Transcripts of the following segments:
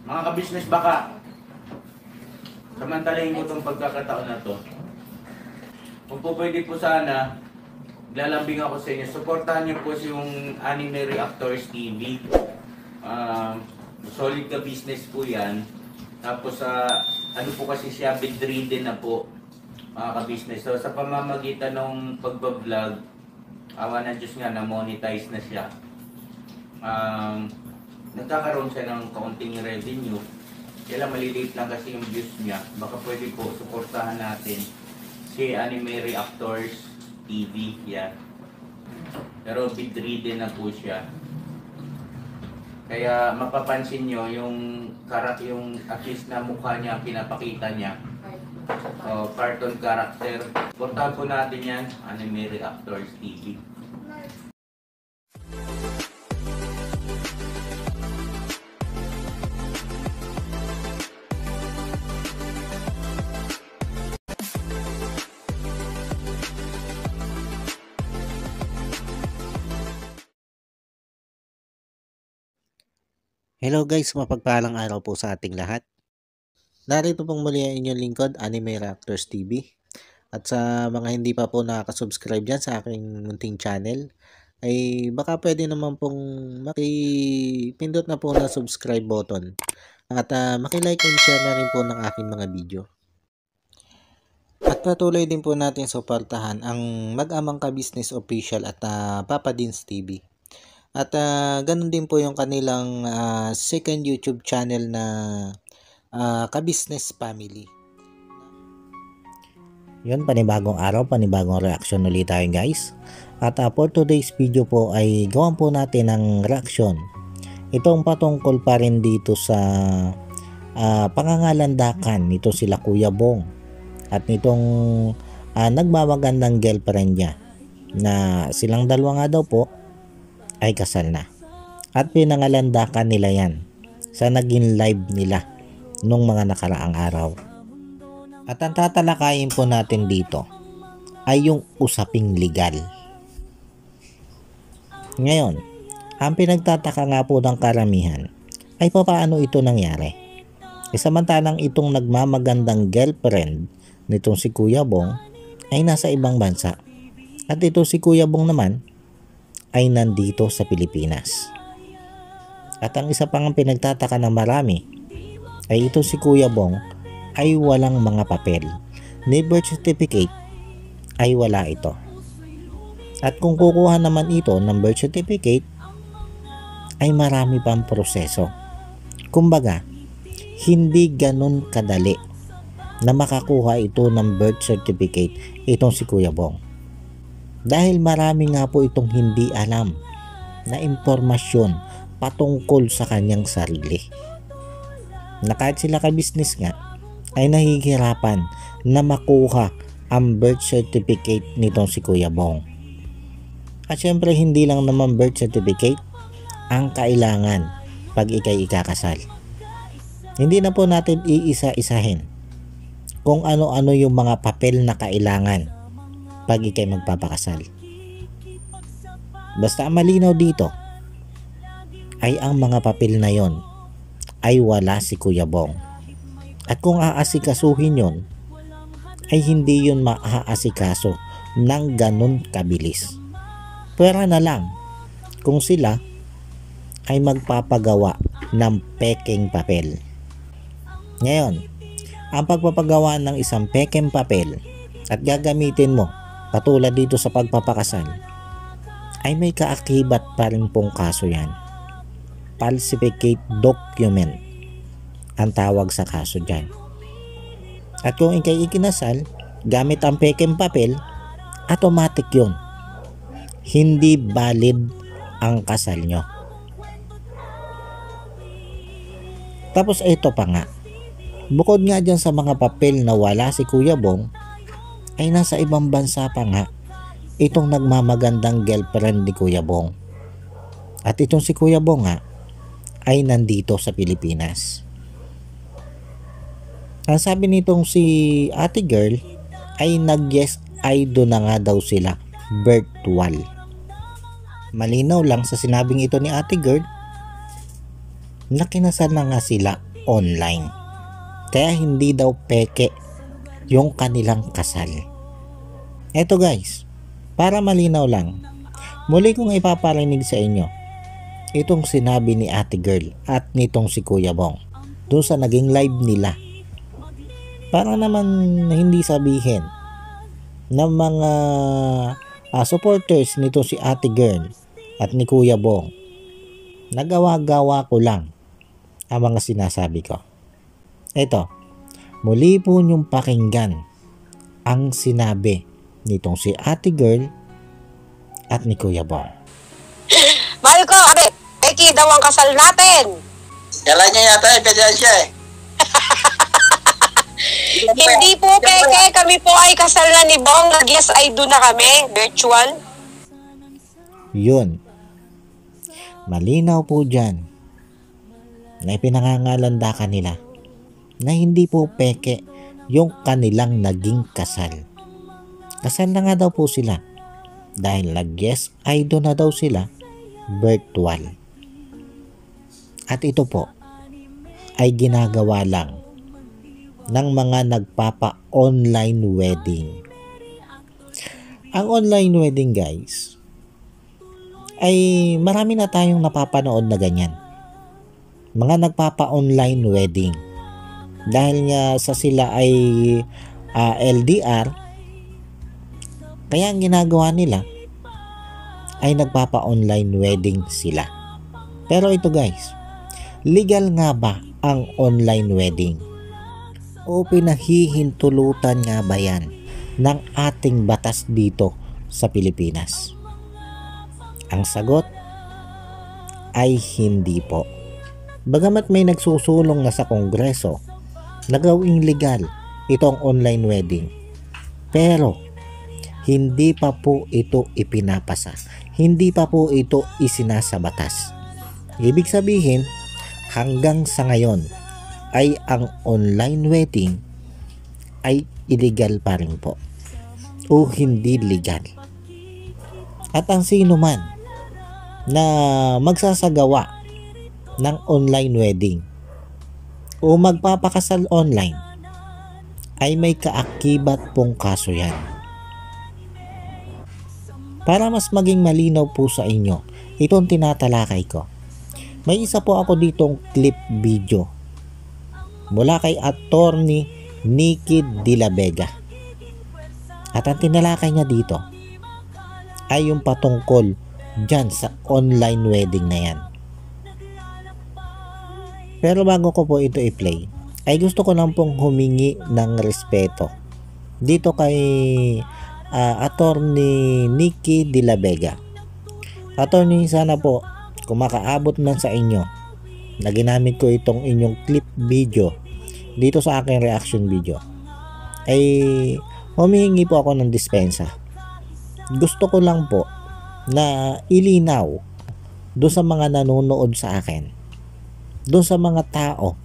Mga ka-business, baka samantalahin ko itong pagkakataon na to. Kung po pwede po sana, lalambing ako sa inyo. Supportahan niyo po yung Anime Reactors TV. Solid ka business po yan. Tapos ano po kasi siya, bedridden na po, mga ka-business. So sa pamamagitan ng pagbablog, awa ng Diyos nga, na-monetize na siya. Nagkakaroon siya ng kaunting revenue. Kaya maliliit lang kasi yung views niya. Baka pwede po suportahan natin si Anime Reactors TV. Yan. Pero bedridden na po siya. Kaya mapapansin nyo yung at least na mukha niya, pinapakita niya. Cartoon character. Suportahan po natin yan, Anime Reactors TV. Hello guys, mapagpalang araw po sa ating lahat. Narito pong muli ang inyong lingkod, Anime Reactors TV. At sa mga hindi pa po nakaka-subscribe dyan sa aking munting channel, ay baka pwede naman pong makipindot na po na subscribe button. At makilike and share na rin po ng aking mga video. At patuloy din po natin suportahan ang Mag-amang Ka-Business Official at Papa Dins TV. At ganun din po yung kanilang second YouTube channel na Ka-Business Family. Yun, panibagong araw, panibagong reaction ulit tayo guys. At for today's video po ay gawan po natin ng reaction. Itong patungkol pa rin dito sa pangangalandakan nito sila Kuya Bong. At nitong nagmamagandang girlfriend niya na silang dalawa nga daw po ay kasal na. At pinangalandakan nila yan sa naging live nila nung mga nakaraang araw. At ang tatalakayin po natin dito ay yung usaping legal. Ngayon, ang pinagtataka nga po ng karamihan ay paano ito nangyari. Samantalang itong nagmamagandang girlfriend nitong si Kuya Bong ay nasa ibang bansa. At ito si Kuya Bong naman ay nandito sa Pilipinas. At ang isa pang pinagtataka ng marami ay ito si Kuya Bong ay walang mga papel. Ni birth certificate ay wala ito. At kung kukuha naman ito ng birth certificate ay marami pang proseso. Kumbaga, hindi ganun kadali na makakuha ito ng birth certificate itong si Kuya Bong. Dahil marami nga po itong hindi alam na impormasyon patungkol sa kanyang sarili. Na kahit sila ka-business nga ay nahihirapan na makuha ang birth certificate nitong si Kuya Bong. At syempre hindi lang naman birth certificate ang kailangan pag ikay ikakasal. Hindi na po natin iisa-isahin kung ano-ano yung mga papel na kailangan pag ikay magpapakasal. Basta malinaw dito ay ang mga papel na yon ay wala si Kuya Bong. At kung aasikasuhin yon ay hindi yun maaasikaso ng ganun kabilis. Pwera na lang kung sila ay magpapagawa ng peking papel. Ngayon, ang pagpapagawa ng isang peking papel at gagamitin mo patulad dito sa pagpapakasal ay may kaakibat pa rin pong kaso yan. Falsificate document ang tawag sa kaso dyan. At kung ikay ikinasal gamit ang peking papel, automatic yun. Hindi valid ang kasal nyo. Tapos ito pa nga, bukod nga dyan sa mga papel na wala si Kuya Bong, ay nasa ibang bansa pa nga itong nagmamagandang girlfriend ni Kuya Bong. At itong si Kuya Bong nga ay nandito sa Pilipinas. Ang sabi nitong si ate girl ay nag-yes ay doon na nga daw sila virtual. Malinaw lang sa sinabing ito ni ate girl na kinasal na nga sila online. Kaya hindi daw peke yung kanilang kasal. Eto guys, para malinaw lang, muli kong ipaparinig sa inyo itong sinabi ni Ate Girl at nitong si Kuya Bong doon sa naging live nila. Para naman hindi sabihin ng mga supporters nito si Ate Girl at ni Kuya Bong, nagawa-gawa ko lang ang mga sinasabi ko. Ito, muli po niyong pakinggan ang sinabi nitong si Ate Girl at ni Kuya Bong. Mahal ko, abe, Eki daw ang kasal natin. Kailan niya yata ebidensya eh. Hindi po, Peke, kami po ay kasal na ni Bong. Nag-yes, I do na kami, virtual. Yun. Malinaw po dyan na ipinangangalanda kanila na hindi po peke yung kanilang naging kasal. Kasal na nga daw po sila dahil nag-yes, I do na daw sila virtual. At ito po ay ginagawa lang ng mga nagpapa-online wedding. Ang online wedding guys ay marami na tayong napapanood na ganyan. Mga nagpapa-online wedding. Dahil nga sa sila ay LDR, kaya ang ginagawa nila ay nagpapa-online wedding sila. Pero ito guys, legal nga ba ang online wedding? O pinahihintulutan nga ba yan ng ating batas dito sa Pilipinas? Ang sagot ay hindi po. Bagamat may nagsusulong na sa Kongreso na gawing legal itong online wedding, pero hindi pa po ito ipinapasa. Hindi pa po ito isinasa batas. Ibig sabihin, hanggang sa ngayon ay ang online wedding ay illegal pa rin po o hindi legal. At ang sino man na magsasagawa ng online wedding o magpapakasal online ay may kaakibat pong kaso yan. Para mas maging malinaw po sa inyo itong tinatalakay ko, may isa po ako ditong clip video mula kay Attorney Nikki De La Vega. At ang tinalakay niya dito ay yung patungkol dyan sa online wedding na yan. Pero bago ko po ito i-play, ay gusto ko lang pong humingi ng respeto dito kay Attorney Nikki De La Vega. Attorney, sana po kung makaabot man sa inyo na ginamit ko itong inyong clip video dito sa aking reaction video, ay humihingi po ako ng dispensa. Gusto ko lang po na ilinaw doon sa mga nanonood sa akin, doon sa mga tao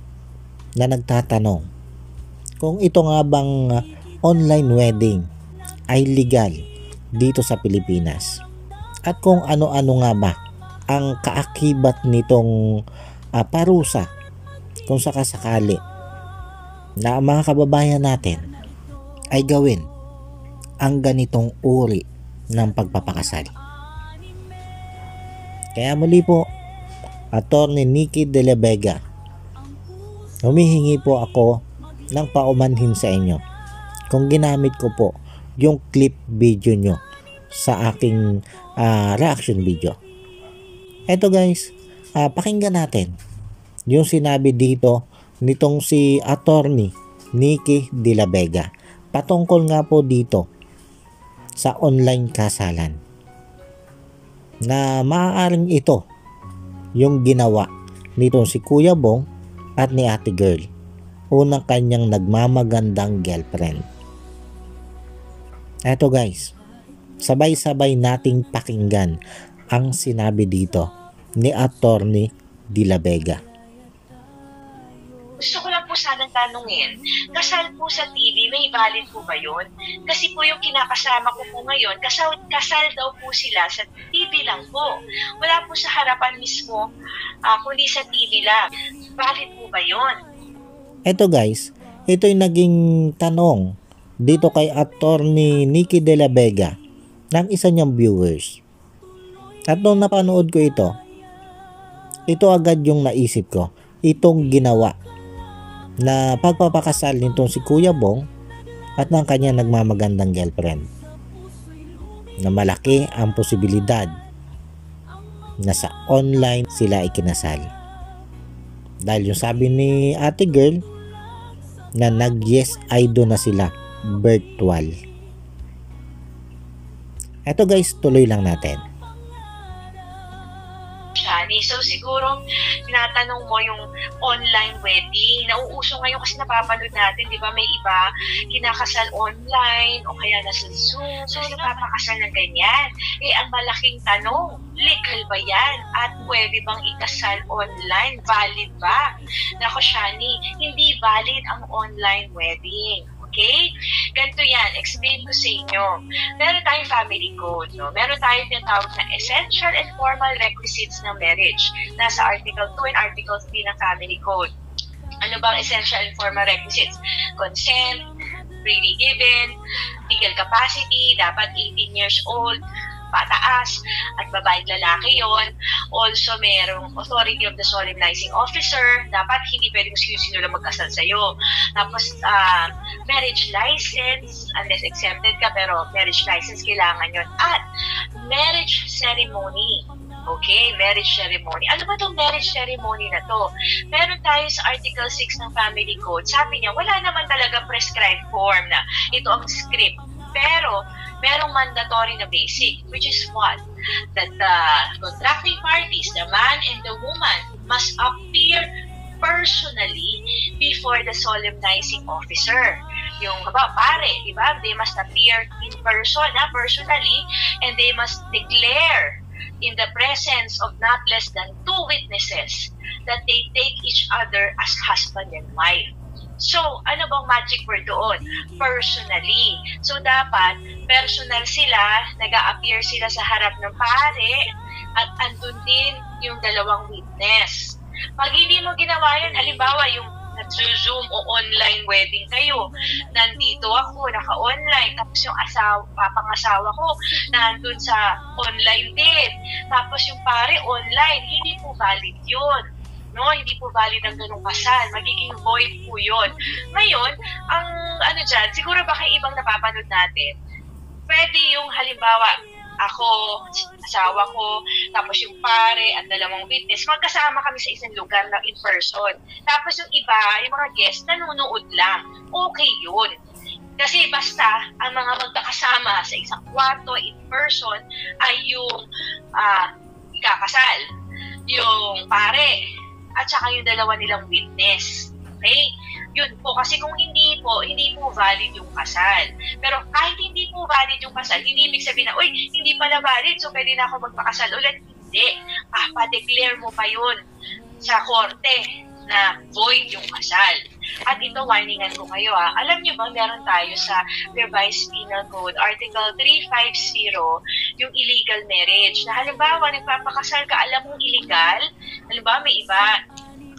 na nagtatanong kung ito nga bang online wedding ay legal dito sa Pilipinas at kung ano-ano nga ba ang kaakibat nitong parusa kung sakasakali na ang mga kababayan natin ay gawin ang ganitong uri ng pagpapakasal. Kaya muli po, Attorney Nikki De La Vega, humihingi po ako ng paumanhin sa inyo kung ginamit ko po yung clip video nyo sa aking reaction video. Eto guys, pakinggan natin yung sinabi dito nitong si Attorney Nikki De La Vega patungkol nga po dito sa online kasalan na maaaring ito yung ginawa nitong si Kuya Bong at ni Ate Girl, unang kanyang nagmamagandang girlfriend. Eto guys, sabay-sabay nating pakinggan ang sinabi dito ni Attorney De La Vega. Gusto ko lang po sanang tanungin, kasal po sa TV, may valid po ba yun? Kasi po yung kinakasama ko po ngayon, kasal daw po sila sa TV lang po. Wala po sa harapan mismo, kundi sa TV lang. Valid po ba yun? Eto guys, ito yung naging tanong dito kay Attorney Nikki De La Vega ng isa niyang viewers. At nung napanood ko ito agad yung naisip ko, itong ginawa na pagpapakasal nitong si Kuya Bong at ng kanya nagmamagandang girlfriend. Na malaki ang posibilidad na sa online sila ikinasal. Dahil yung sabi ni ate girl na nag-yes I do na sila virtual. Eto guys, tuloy lang natin. Shani, so siguro tinatanong mo yung online wedding. Nauuso ngayon kasi napapanood natin, di ba, may iba kinakasal online o kaya nasa Zoom. So napapakasal ng ganyan. Ang malaking tanong, legal ba yan? At pwede bang ikasal online? Valid ba? Nako Shani, hindi valid ang online wedding. Okay? Ganito yan. Explain ko sa inyo. Meron tayong family code. No? Meron tayong tinatawag na essential and formal requisites ng marriage. Nasa Article 2 and Article 3 ng family code. Ano bang essential and formal requisites? Consent, freely given, legal capacity, dapat 18 years old, pataas, at babaeng lalaki yon. Also, merong authority of the solemnizing officer. Dapat hindi pwedeng sino lang magkasal sa'yo. Tapos, marriage license, unless exempted ka, pero marriage license kailangan yon. At marriage ceremony. Okay, marriage ceremony. Ano ba itong marriage ceremony na to? Meron tayo sa Article 6 ng Family Code. Sabi niya, wala naman talaga prescribed form na ito ang script. Pero, merong mandatory na basic, which is what? That the contracting parties, the man and the woman, must appear personally before the solemnizing officer. Yung pare, di ba? They must appear in person, personally, and they must declare in the presence of not less than 2 witnesses that they take each other as husband and wife. So, ano bang magic word doon? Personally. So, dapat personal sila, nag-a-appear sila sa harap ng pare, at andun din yung dalawang witness. Pag hindi mo ginawa yan, halimbawa yung nag-zoom o online wedding kayo, nandito ako, naka-online, tapos yung papangasawa ko, nandun sa online din, tapos yung pare online, hindi po valid yun. No, hindi po valid ang ganung kasal. Magiging void po yun. Ngayon, ang ano dyan, siguro baka ibang napapanood natin, pwede yung halimbawa, ako, asawa ko, tapos yung pare at dalawang witness, magkasama kami sa isang lugar na in person. Tapos yung iba, yung mga guests, nanonood lang. Okay yun. Kasi basta ang mga magkakasama sa isang kwarto in person ay yung ikakasal, yung pare, at saka yung dalawa nilang witness. Okay? Yun po. Kasi kung hindi po valid yung kasal. Pero kahit hindi po valid yung kasal, hindi ibig sabihin na, uy, hindi pala valid, so pwede na ako magpakasal ulit. Hindi. Pa-declare mo pa yun sa korte na void yung kasal. At ito, warningan ko kayo alam nyo ba, meron tayo sa Revised Penal Code, Article 350, yung illegal marriage. Na halimbawa, nagpapakasal ka, alam mong illegal, halimbawa may iba,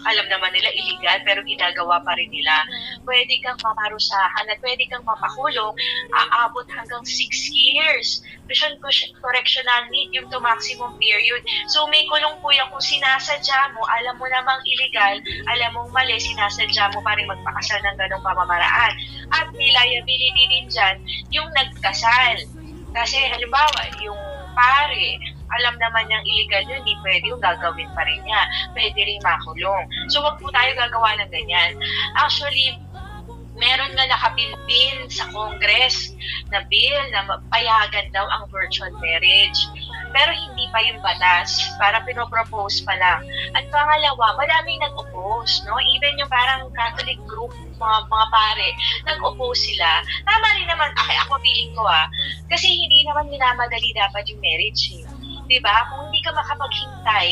alam naman nila illegal pero ginagawa pa rin nila. Pwede kang mamarusahan at pwede kang mapakulong aabot hanggang 6 years. Prison correctional medium to maximum period. So may kulong po yan kung sinasadya mo, alam mo namang illegal, alam mong mali, sinasadya mo pa rin magpakasal ng ganong pamamaraan. At may liability din dyan yung nagkasal. Kasi halimbawa, yung pare, alam naman niyang illegal yun, hindi pwede yung gagawin pa rin niya. Pwede rin makulong. So, wag po tayo gagawa ng ganyan. Actually, meron nga nakabilbil sa Congress na bill na payagan daw ang virtual marriage. Pero hindi pa yung batas. Para pinopropose pa lang. At pangalawa, maraming nag-oppose. No? Even yung parang Catholic group, mga pare, nag-oppose sila. Tama rin naman, ako feeling ko kasi hindi naman minamadali dapat yung marriage. Diba? Kung hindi ka makapaghintay,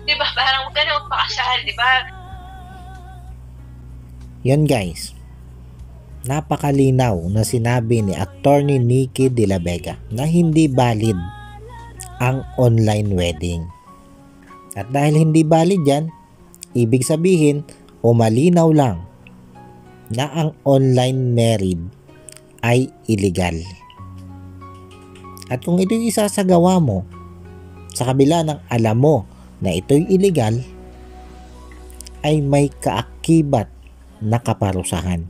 diba? Parang huwag ka na magpakasal, diba? Yan guys, napakalinaw na sinabi ni Attorney Nikki De La Vega na hindi valid ang online wedding. At dahil hindi valid yan, ibig sabihin o malinaw lang na ang online married ay illegal. At kung ito'y isasagawa mo sa kabila ng alam mo na ito'y illegal, ay may kaakibat na kaparusahan.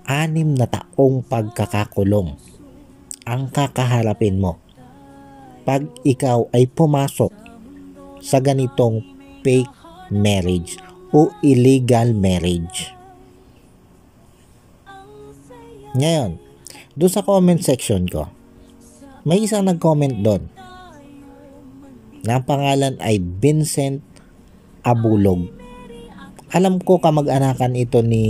6 na taong pagkakakulong ang kakaharapin mo pag ikaw ay pumasok sa ganitong fake marriage o illegal marriage. Ngayon, doon sa comment section ko, may isang nag-comment doon na ang pangalan ay Vincent Abulog. Alam ko kamag-anakan ito ni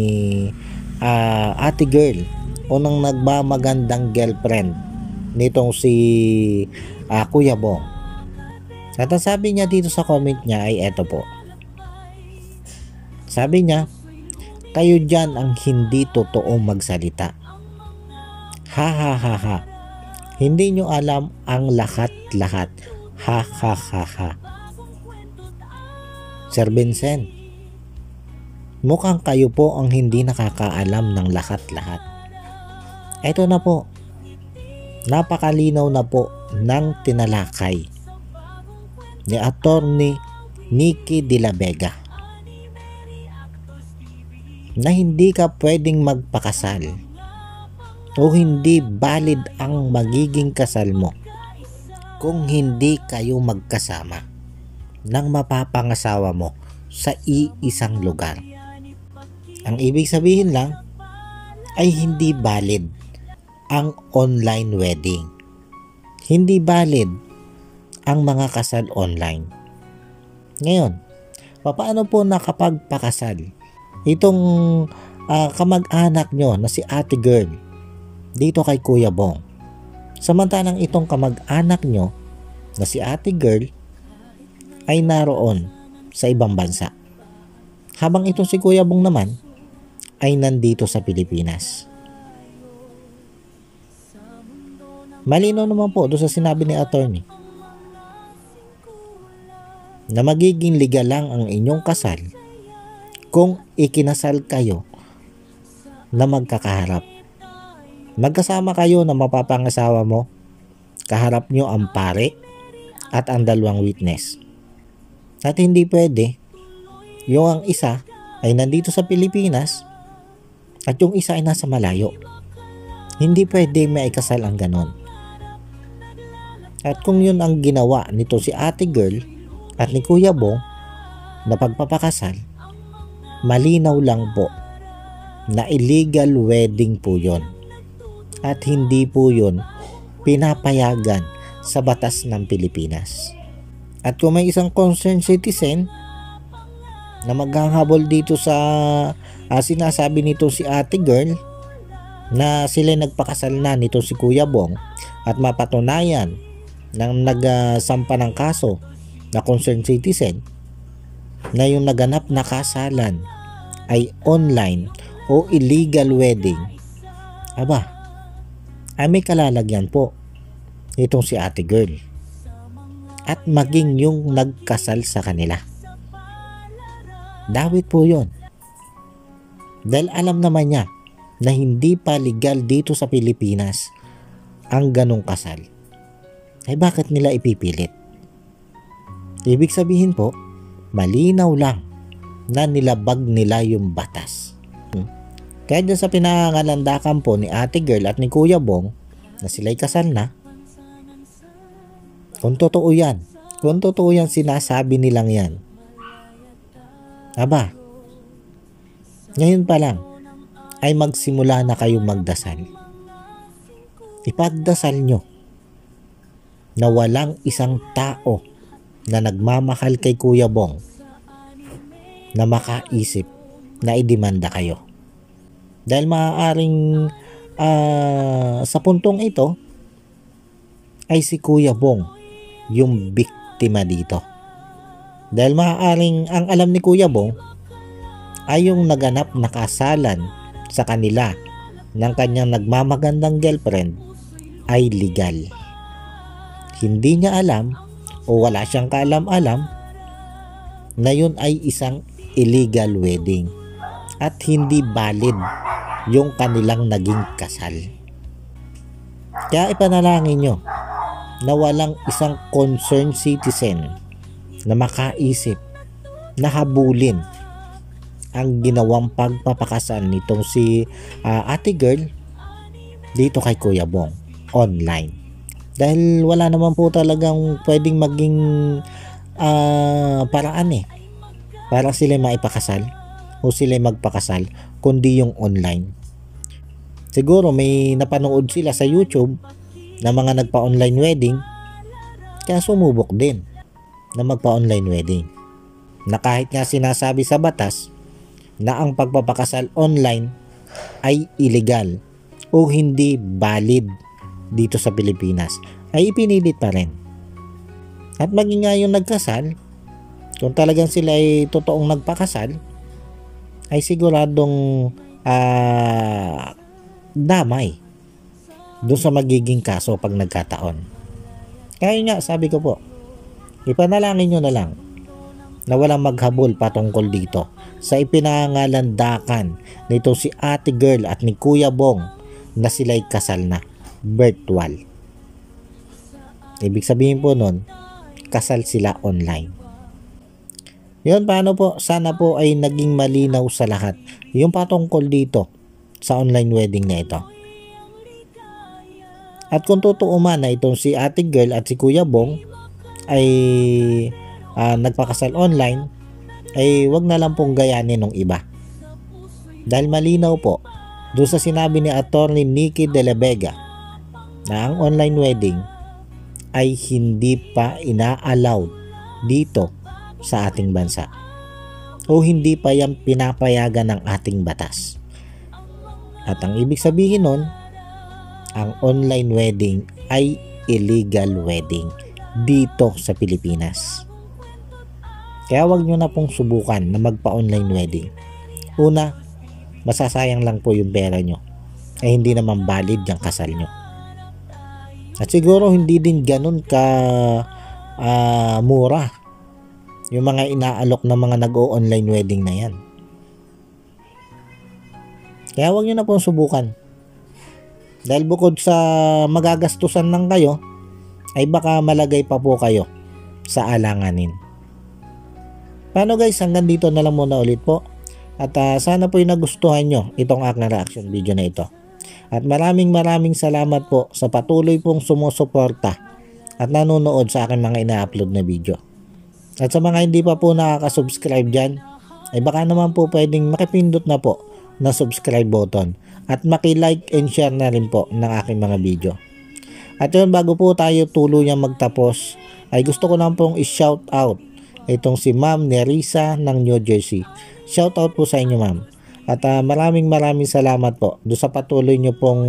ate girl o nang nagmamagandang girlfriend nitong si Kuya Bong. At ang sabi niya dito sa comment niya ay eto po. Sabi niya, kayo dyan ang hindi totoong magsalita. Ha ha ha ha. Hindi nyo alam ang lahat-lahat. Ha ha ha ha. Sir Vincent, mukhang kayo po ang hindi nakakaalam ng lahat-lahat. Ito na po. Napakalinaw na po ng tinalakay ni Attorney Nicky de la Vega na hindi ka pwedeng magpakasal o hindi valid ang magiging kasal mo kung hindi kayo magkasama ng mapapangasawa mo sa iisang lugar. Ang ibig sabihin lang ay hindi valid ang online wedding. Hindi valid ang mga kasal online. Ngayon, paano po nakapagpakasal itong kamag-anak nyo na si ate girl dito kay Kuya Bong? Samantalang itong kamag-anak nyo na si ate girl ay naroon sa ibang bansa. Habang itong si Kuya Bong naman ay nandito sa Pilipinas. Malinaw naman po doon sa sinabi ni attorney na magiging legal lang ang inyong kasal kung ikinasal kayo na magkakaharap. Magkasama kayo na mapapangasawa mo, kaharap nyo ang pare at ang 2 witness. At hindi pwede yung ang isa ay nandito sa Pilipinas at yung isa ay nasa malayo. Hindi pwede may ikasal ang ganon. At kung yun ang ginawa nito si ate girl at ni Kuya Bong na pagpapakasal, malinaw lang po na illegal wedding po yun. At hindi po yun pinapayagan sa batas ng Pilipinas. At kung may isang concerned citizen na maghahabol dito sa sinasabi nito si ate girl na sila nagpakasal na nito si Kuya Bong at mapatunayan ng nagsampa ng kaso na concerned citizen na yung naganap na kasalan ay online o illegal wedding, aba, ay may kalalagyan po itong si ate girl at maging yung nagkasal sa kanila. Dawit po yun. Dahil alam naman niya na hindi pa legal dito sa Pilipinas ang ganong kasal. Ay bakit nila ipipilit? Ibig sabihin po, malinaw lang na nilabag nila yung batas. Kaya dyan sa pinangalandakan po ni ate girl at ni Kuya Bong na sila'y kasal na, kung totoo yan, sinasabi nilang yan, aba, ngayon pa lang ay magsimula na kayong magdasal. Ipagdasal nyo na walang isang tao na nagmamahal kay Kuya Bong na makaisip na idemanda kayo. Dahil maaaring sa puntong ito ay si Kuya Bong yung biktima dito. Dahil maaaring ang alam ni Kuya Bong ay yung naganap na kasalan sa kanila ng kanyang nagmamagandang girlfriend ay legal. Hindi niya alam o wala siyang kaalam-alam na yun ay isang illegal wedding at hindi valid yung kanilang naging kasal. Kaya ipanalangin nyo na walang isang concerned citizen na makaisip na habulin ang ginawang pagpapakasal nitong si ate girl dito kay Kuya Bong online. Dahil wala naman po talagang pwedeng maging paraan para sila maipakasal o sila magpakasal kundi yung online. Siguro may napanood sila sa YouTube na mga nagpa-online wedding kaya sumubok din na magpa-online wedding. Na kahit nga sinasabi sa batas na ang pagpapakasal online ay illegal o hindi valid dito sa Pilipinas, ay ipinilit pa rin. At maging nga yung nagkasal, kung talagang sila ay totoong nagpakasal, ay siguradong damay doon sa magiging kaso pag nagkataon. Kaya nga, sabi ko po, ipanalangin nyo na lang na walang maghabol patungkol dito sa ipinangalandakan nito si ate girl at ni Kuya Bong na sila'y kasal na virtual. Ibig sabihin po nun, kasal sila online. Yun, paano po? Sana po ay naging malinaw sa lahat yung patungkol dito sa online wedding na ito. At kung totoo man na itong si ate girl at si Kuya Bong ay nagpakasal online, ay wag na lang pong gayanin ng iba. Dahil malinaw po doon sa sinabi ni Attorney Nikki De La Vega na ang online wedding ay hindi pa ina-allowed dito sa ating bansa o hindi pa yan pinapayagan ng ating batas. At ang ibig sabihin nun, ang online wedding ay illegal wedding dito sa Pilipinas. Kaya wag nyo na pong subukan na magpa-online wedding. Una, masasayang lang po yung pera nyo. Ay hindi naman valid yung kasal nyo. At siguro hindi din ganun ka mura yung mga inaalok na mga nag-o-online wedding na yan. Kaya wag nyo na pong subukan. Dahil bukod sa magagastusan lang kayo, ay baka malagay pa po kayo sa alanganin. Paano guys, hanggang dito na lang muna ulit po. At sana po yung nagustuhan nyo itong aking reaction video na ito. At maraming salamat po sa patuloy pong sumusuporta at nanonood sa aking mga ina-upload na video. At sa mga hindi pa po nakaka-subscribe dyan, ay baka naman po pwedeng makipindot na po na subscribe button at maki-like and share na rin po ng aking mga video. At yun, bago po tayo tuluyang magtapos, ay gusto ko lang pong i-shout out itong si Ma'am Nerissa ng New Jersey. Shout out po sa inyo, ma'am. At maraming salamat po doon sa patuloy nyo pong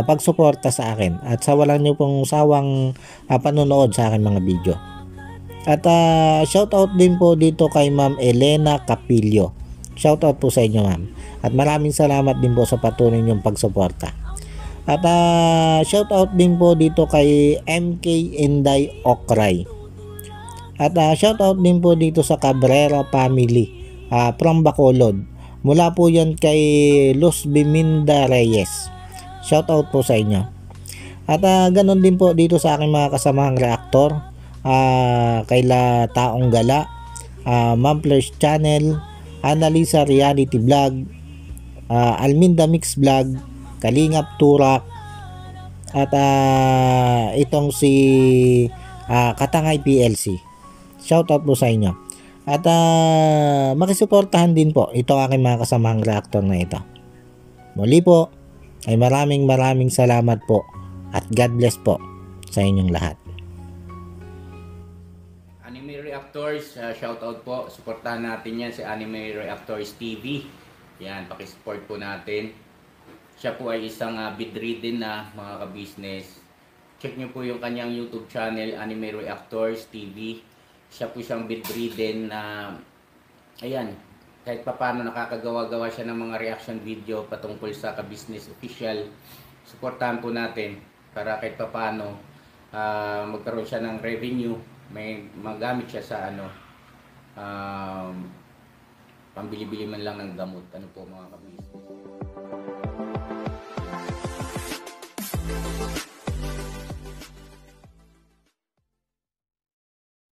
pagsuporta sa akin at sa walang nyo pong sawang panonood sa akin mga video. At shout out din po dito kay Ma'am Elena Capillo. Shout out po sa inyo, ma'am. At maraming salamat din po sa patuloy nyong pagsuporta. At shout out din po dito kay MK Inday Okray. At shout out din po dito sa Cabrera family from Bacolod. Mula po yan kay Luz Biminda Reyes. Shout out po sa inyo. At ganon din po dito sa aking mga kasamahang reaktor. Kay La Taong Gala, Mamplers Channel, Annalisa Reality Vlog, Alminda Mix Vlog, Kalingap Turak, at itong si Katangay PLC. Shoutout po sa inyo. At makisuportahan din po ito aking mga kasamahang reactor na ito. Muli po ay maraming salamat po at God bless po sa inyong lahat. Anime Reactors, shoutout po. Suportahan natin yan si Anime Reactors TV. Yan, pakisupport po natin. Siya po ay isang bedridden na mga ka-business. Check nyo po yung kanyang YouTube channel, Anime Reactors TV. Siya po isang bedridden na, ayan, kahit paano nakakagawa-gawa siya ng mga reaction video patungkol sa ka-business official. Suportahan po natin para kahit paano magkaroon siya ng revenue. May magamit siya sa pambili-bili man lang ng gamot. Ano po mga kabis?